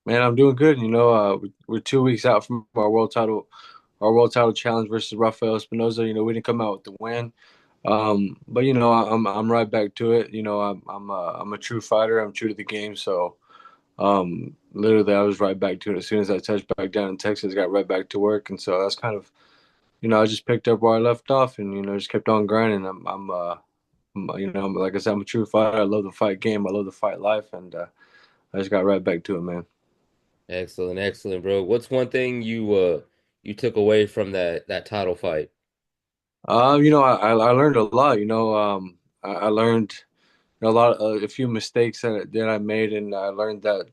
Man, I'm doing good. We're 2 weeks out from our world title challenge versus Rafael Espinoza. We didn't come out with the win, but I'm right back to it. I'm a true fighter. I'm true to the game. So, literally, I was right back to it as soon as I touched back down in Texas. Got right back to work, and so that's kind of, I just picked up where I left off, and just kept on grinding. Like I said, I'm a true fighter. I love the fight game. I love the fight life, and I just got right back to it, man. Excellent, excellent, bro. What's one thing you took away from that title fight? I learned a lot. I learned a few mistakes that I made, and I learned that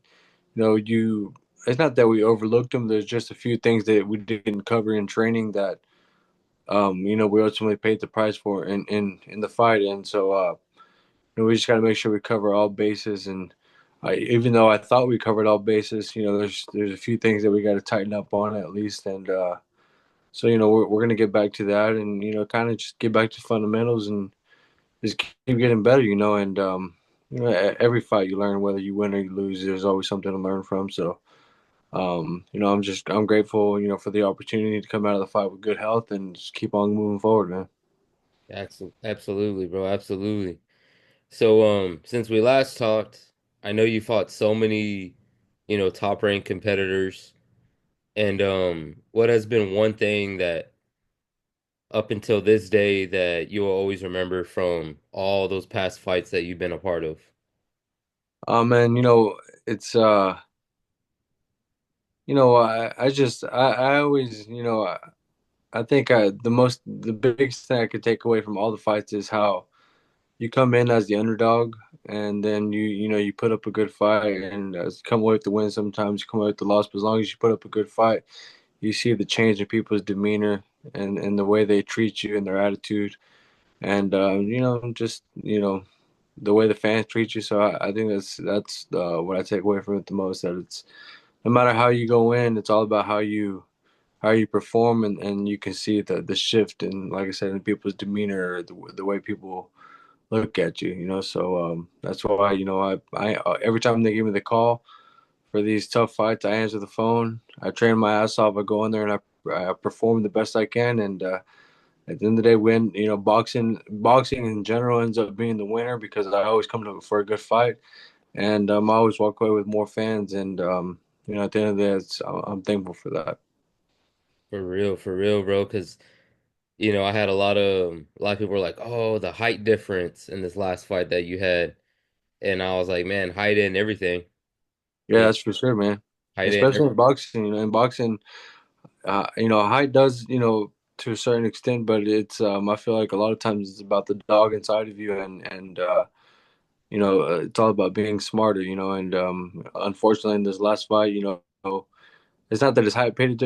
you it's not that we overlooked them. There's just a few things that we didn't cover in training that we ultimately paid the price for in the fight, and so we just got to make sure we cover all bases. And even though I thought we covered all bases, there's a few things that we got to tighten up on at least, and so we're gonna get back to that, and kind of just get back to fundamentals and just keep getting better, and every fight you learn, whether you win or you lose, there's always something to learn from. So, I'm grateful, for the opportunity to come out of the fight with good health and just keep on moving forward, man. Absolutely, bro. Absolutely. So, since we last talked, I know you fought so many, top ranked competitors. And what has been one thing that up until this day that you will always remember from all those past fights that you've been a part of? And it's I always, I think the biggest thing I could take away from all the fights is how you come in as the underdog, and then you put up a good fight, and come away with the win. Sometimes you come away with the loss, but as long as you put up a good fight, you see the change in people's demeanor and the way they treat you and their attitude, and just the way the fans treat you. So I think that's what I take away from it the most. That it's no matter how you go in, it's all about how you perform, and you can see the shift in, like I said, in people's demeanor, the way people look at you, so that's why I every time they give me the call for these tough fights, I answer the phone. I train my ass off. I go in there and I perform the best I can, and at the end of the day, win. Boxing in general ends up being the winner because I always come to for a good fight, and I always walk away with more fans, and at the end of the day, I'm thankful for that. For real, bro. Because I had a lot of people were like, "Oh, the height difference in this last fight that you had," and I was like, "Man, height and everything, Yeah, you that's for sure, man. height and Especially in boxing, in boxing, height does, to a certain extent, but it's I feel like a lot of times it's about the dog inside of you, and it's all about being smarter, and unfortunately in this last fight, it's not that his height played a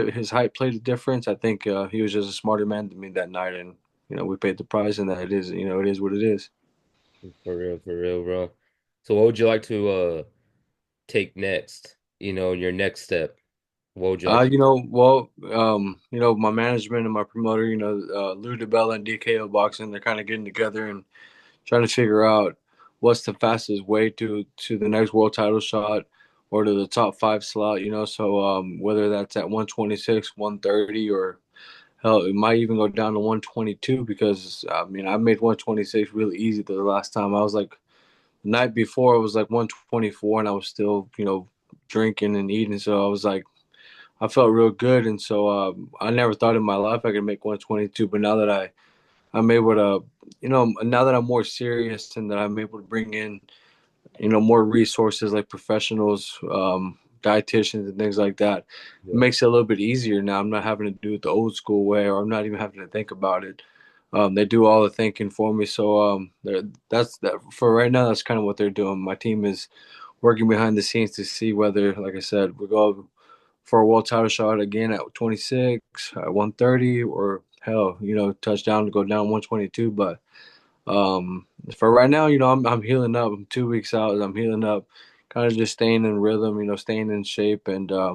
difference. I think he was just a smarter man than me that night, and we paid the price, and that it is what it is. for real, bro." So, what would you like to take next? Your next step. What would you like? My management and my promoter, Lou DiBella and DKO Boxing, they're kind of getting together and trying to figure out what's the fastest way to the next world title shot or to the top five slot. So whether that's at 126, 130, or hell, it might even go down to 122 because I mean I made 126 really easy the last time. I was like the night before it was like 124 and I was still drinking and eating, so I was like I felt real good, and so I never thought in my life I could make 122. But now that I'm able to, now that I'm more serious and that I'm able to bring in, more resources like professionals, dietitians, and things like that, it Yeah. makes it a little bit easier now. I'm not having to do it the old school way, or I'm not even having to think about it. They do all the thinking for me. So that's that for right now. That's kind of what they're doing. My team is working behind the scenes to see whether, like I said, we go for a world title shot again at 26, at 130, or hell, touchdown to go down 122. But um, for right now, I'm healing up. I'm 2 weeks out. I'm healing up, kind of just staying in rhythm, staying in shape, and I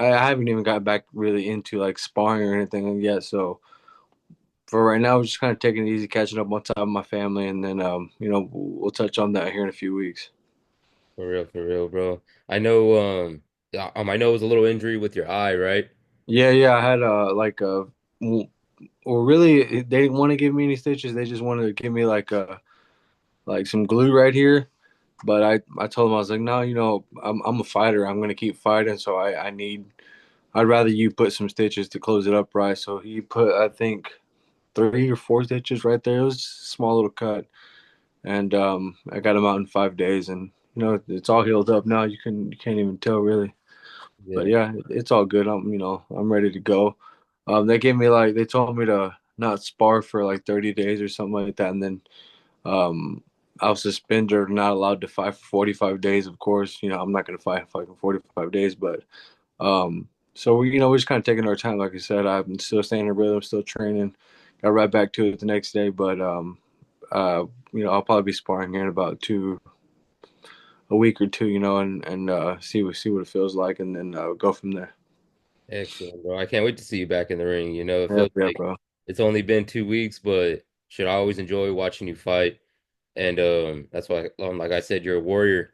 haven't even got back really into like sparring or anything yet. So for right now, we're just kind of taking it easy, catching up on top of my family, and then we'll touch on that here in a few weeks. For real, bro. I know, I know it was a little injury with your eye, right? Yeah, yeah. I had well, really, they didn't want to give me any stitches. They just wanted to give me like some glue right here. But I told him I was like, no, I'm a fighter. I'm gonna keep fighting. So I need. I'd rather you put some stitches to close it up right. So he put, I think, 3 or 4 stitches right there. It was a small little cut, and I got him out in 5 days, and it's all healed up now. You can't even tell really. But Yeah. yeah, it's all good. I'm ready to go. They gave me like they told me to not spar for like 30 days or something like that, and then um, I was suspended, not allowed to fight for 45 days. Of course, I'm not gonna fight for fucking 45 days, but so we're just kind of taking our time. Like I said, I'm still staying in rhythm, still training. Got right back to it the next day, but uh, I'll probably be sparring here in about a week or two, and see what it feels like, and then go from there. Excellent, bro. I can't wait to see you back in the ring. You know, it Yeah, feels yeah, like bro. it's only been 2 weeks, but should I always enjoy watching you fight. And that's why, like I said, you're a warrior.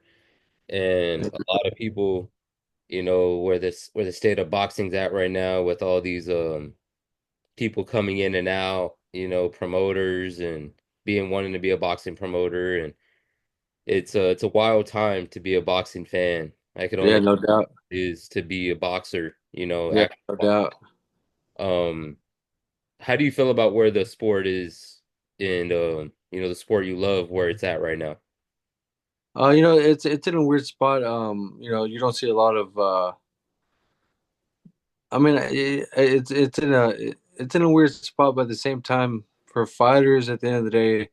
And a lot of people, where the state of boxing's at right now, with all these people coming in and out, promoters and being wanting to be a boxing promoter, and it's a wild time to be a boxing fan. I could Yeah, only no doubt. is to be a boxer, Yeah, actually. no doubt. Um, how do you feel about where the sport is and the sport you love, where it's at right now? It's in a weird spot. You don't see a lot of. I mean, it's in a weird spot, but at the same time, for fighters, at the end of the day,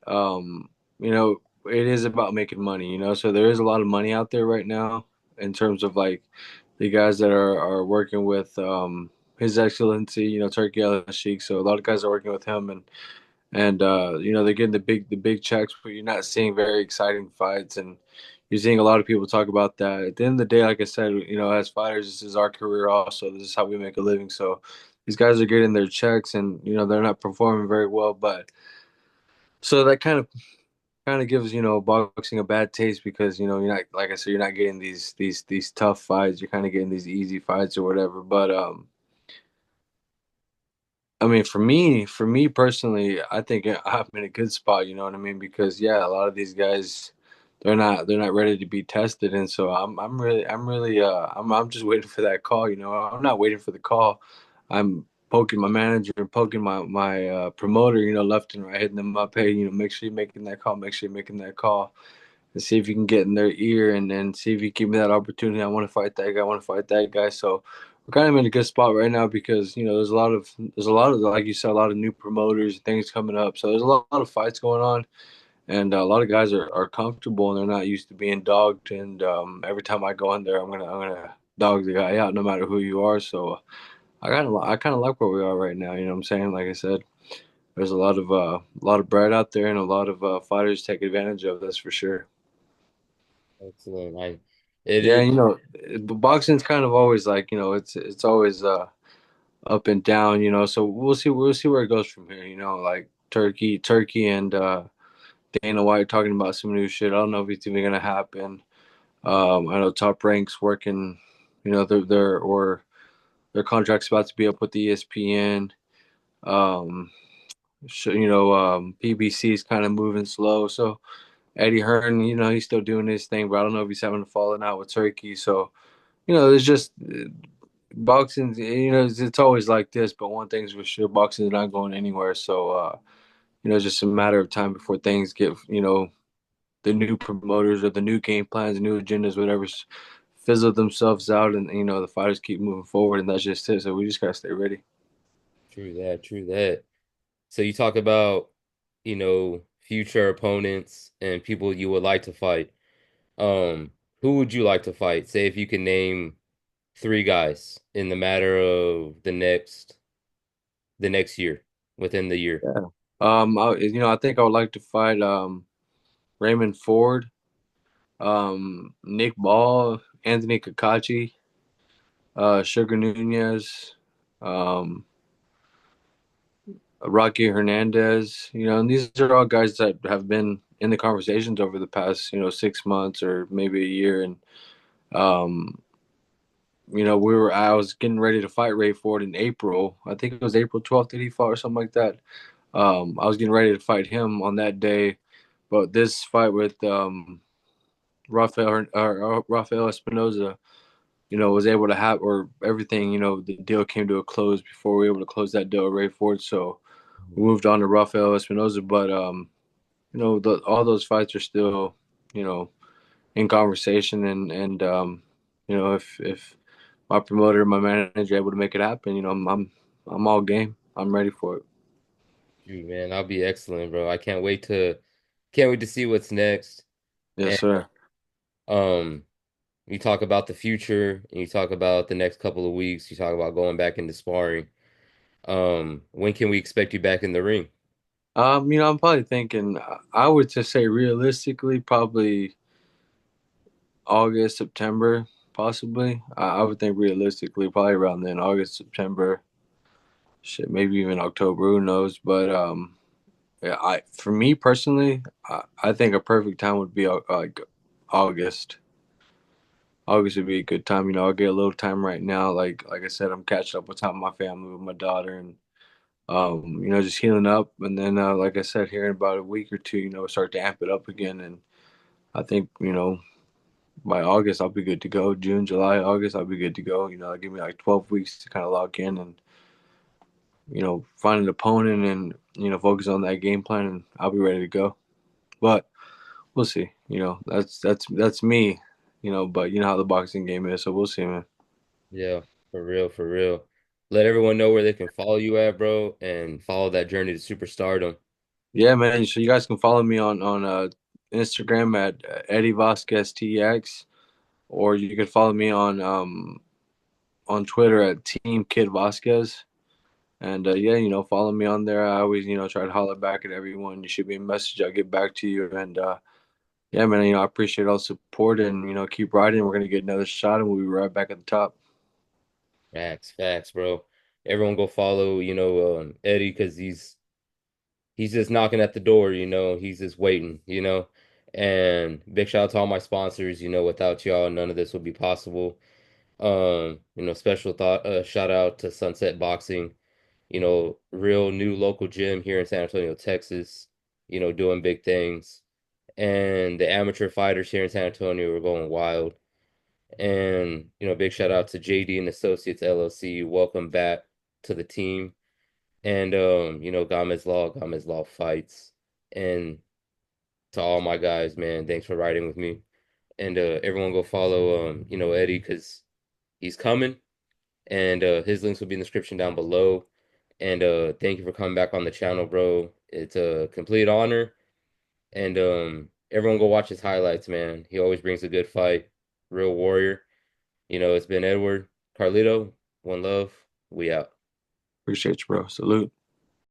um, it is about making money. So there is a lot of money out there right now in terms of like the guys that are working with His Excellency, Turkey Al Sheikh. So a lot of guys are working with him, and they're getting the big checks, but you're not seeing very exciting fights, and you're seeing a lot of people talk about that. At the end of the day, like I said, as fighters, this is our career also. This is how we make a living. So these guys are getting their checks, and they're not performing very well, but so that kind of gives boxing a bad taste because you're not, like I said, you're not getting these tough fights. You're kind of getting these easy fights or whatever. But I mean, for me personally, I think I'm in a good spot. You know what I mean? Because yeah, a lot of these guys, they're not ready to be tested, and so I'm just waiting for that call. I'm not waiting for the call. I'm poking my manager and poking my promoter, left and right, hitting them up. Hey, make sure you're making that call. Make sure you're making that call and see if you can get in their ear and then see if you give me that opportunity. I want to fight that guy. I want to fight that guy. So we're kind of in a good spot right now because there's a lot of like you said, a lot of new promoters and things coming up. So there's a lot of fights going on, and a lot of guys are comfortable and they're not used to being dogged. And every time I go in there, I'm gonna dog the guy out no matter who you are. So I kind of like where we are right now. You know what I'm saying? Like I said, there's a lot of bread out there and a lot of fighters take advantage of. That's for sure. Excellent. It Yeah, is boxing's kind of always like, it's always up and down, so we'll see where it goes from here, like Turkey and Dana White talking about some new shit. I don't know if it's even gonna happen. I know Top Rank's working, their contract's about to be up with the ESPN. Um, PBC's kind of moving slow, so Eddie Hearn, he's still doing his thing, but I don't know if he's having a falling out with Turkey, so there's just boxing. It's always like this. But one thing's for sure, boxing is not going anywhere. So it's just a matter of time before things get the new promoters or the new game plans, new agendas, whatever, fizzle themselves out, and the fighters keep moving forward, and that's just it. So we just gotta stay ready. true that, true that. So you talk about, future opponents and people you would like to fight. Um, who would you like to fight? Say if you can name three guys in the matter of the next year, within the year. Yeah. I think I would like to fight Raymond Ford, Nick Ball, Anthony Kakachi, Sugar Nunez, um, Rocky Hernandez. And these are all guys that have been in the conversations over the past 6 months or maybe a year, and um, I was getting ready to fight Ray Ford in April. I think it was April 12th that he fought or something like that. I was getting ready to fight him on that day, but this fight with Rafael Espinoza, was able to have, or everything, the deal came to a close before we were able to close that deal with Ray Ford. So we moved on to Rafael Espinoza, but all those fights are still, you know, in conversation, and if my promoter, my manager, able to make it happen, I'm all game. I'm ready for it. Shoot, man, I'll be excellent, bro. I can't wait to see what's next. Yes, And sir. um, you talk about the future, and you talk about the next couple of weeks. You talk about going back into sparring. When can we expect you back in the ring? I'm probably thinking. I would just say realistically, probably August, September, possibly. I would think realistically, probably around then, August, September, shit, maybe even October. Who knows? But yeah, I for me personally, I think a perfect time would be like August. August would be a good time. I'll get a little time right now. Like I said, I'm catching up with time with my family, with my daughter, and just healing up. And then, like I said, here in about a week or two, start to amp it up again. And I think, by August I'll be good to go. June, July, August I'll be good to go. Give me like 12 weeks to kind of lock in and find an opponent and focus on that game plan, and I'll be ready to go. But we'll see. That's me. But you know how the boxing game is, so we'll see, man. Yeah, for real, for real. Let everyone know where they can follow you at, bro, and follow that journey to superstardom. Yeah, man. So you guys can follow me on Instagram at eddievasqueztx, or you can follow me on Twitter at Team Kid Vasquez. And yeah, follow me on there. I always try to holler back at everyone. You shoot me a message, I'll get back to you. And yeah, man, I appreciate all the support, and keep riding. We're gonna get another shot, and we'll be right back at the top. Facts, facts, bro. Everyone go follow, Eddie, because he's just knocking at the door, he's just waiting, And big shout out to all my sponsors, without y'all, none of this would be possible. Special thought shout out to Sunset Boxing, real new local gym here in San Antonio, Texas, doing big things. And the amateur fighters here in San Antonio are going wild. And, big shout out to Jd&Associates LLC. Welcome back to the team. And Gamez Law Fights. And to all my guys, man, thanks for riding with me. And everyone go follow Eddie because he's coming. And his links will be in the description down below. And thank you for coming back on the channel, bro. It's a complete honor. And everyone go watch his highlights, man. He always brings a good fight. Real warrior. It's been Edward, Carlito, one love. We out. Appreciate you, bro. Salute.